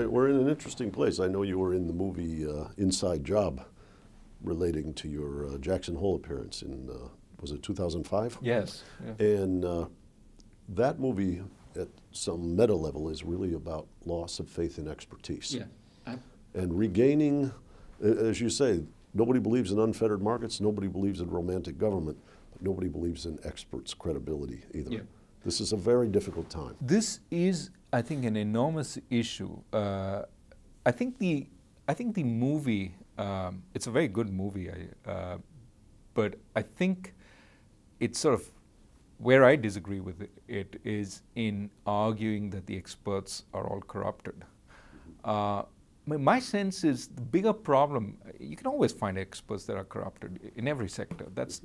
we're in an interesting place. I know you were in the movie Inside Job, relating to your Jackson Hole appearance in, was it 2005? Yes. Yeah. And that movie, at some meta level, is really about loss of faith in expertise. Yeah. And regaining, as you say, nobody believes in unfettered markets, nobody believes in romantic government, but nobody believes in experts' credibility either. Yeah. This is a very difficult time. This is, I think, an enormous issue. I think the movie, it's a very good movie, but I think it's sort of, where I disagree with it is in arguing that the experts are all corrupted. My sense is the bigger problem, you can always find experts that are corrupted in every sector. That's,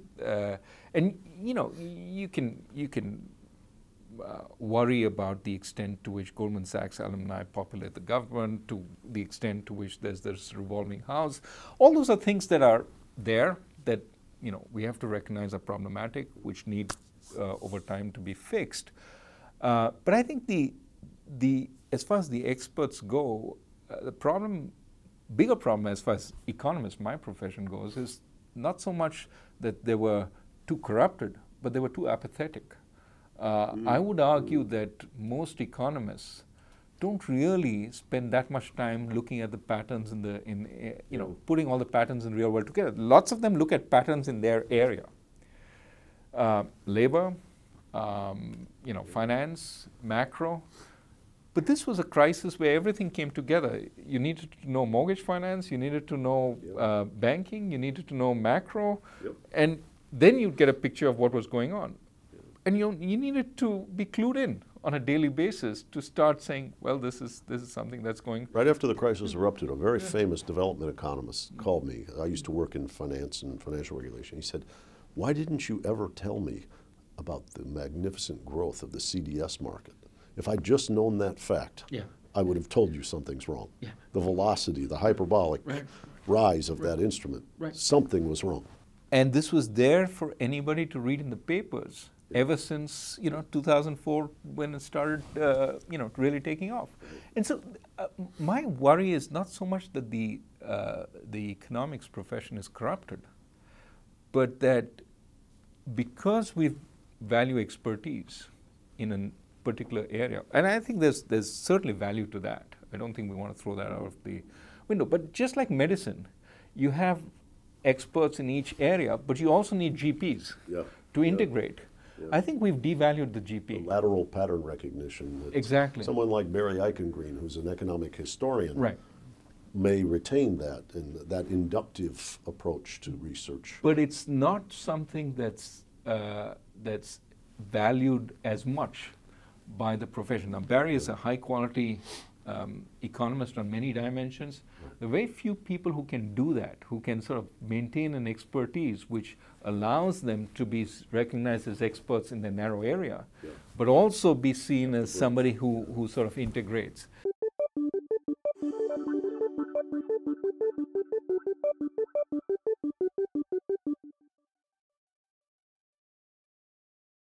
and you know, you can worry about the extent to which Goldman Sachs alumni populate the government, to the extent to which there's this revolving house. All those are things that are there that, you know, we have to recognize are problematic, which need over time to be fixed. But I think as far as the experts go, the bigger problem as far as economists, my profession goes, is not so much that they were too corrupted, but they were too apathetic. I would argue that most economists don't really spend that much time looking at the patterns you know, putting all the patterns in the real world together. Lots of them look at patterns in their area. Labor, you know, finance, macro. But this was a crisis where everything came together. You needed to know mortgage finance, you needed to know banking, you needed to know macro, and then you'd get a picture of what was going on. And you needed to be clued in on a daily basis to start saying, well, this is something that's going. Right after the crisis erupted, a very famous development economist called me. I used to work in finance and financial regulation. He said, why didn't you ever tell me about the magnificent growth of the CDS market? If I'd just known that fact, I would have told you something's wrong. The velocity, the hyperbolic rise of that instrument, something was wrong. And this was there for anybody to read in the papers ever since, you know, 2004, when it started, you know, really taking off. And so my worry is not so much that the economics profession is corrupted, but that because we value expertise in a particular area, and I think there's certainly value to that. I don't think we want to throw that out of the window. But just like medicine, you have experts in each area, but you also need GPs to integrate. I think we've devalued the GP. The lateral pattern recognition. Exactly. Someone like Barry Eichengreen, who's an economic historian, may retain that and that inductive approach to research. But it's not something that's valued as much by the profession. Now, Barry is a high-quality economist on many dimensions. There are very few people who can do that, who can sort of maintain an expertise which allows them to be recognized as experts in their narrow area, but also be seen as somebody who sort of integrates.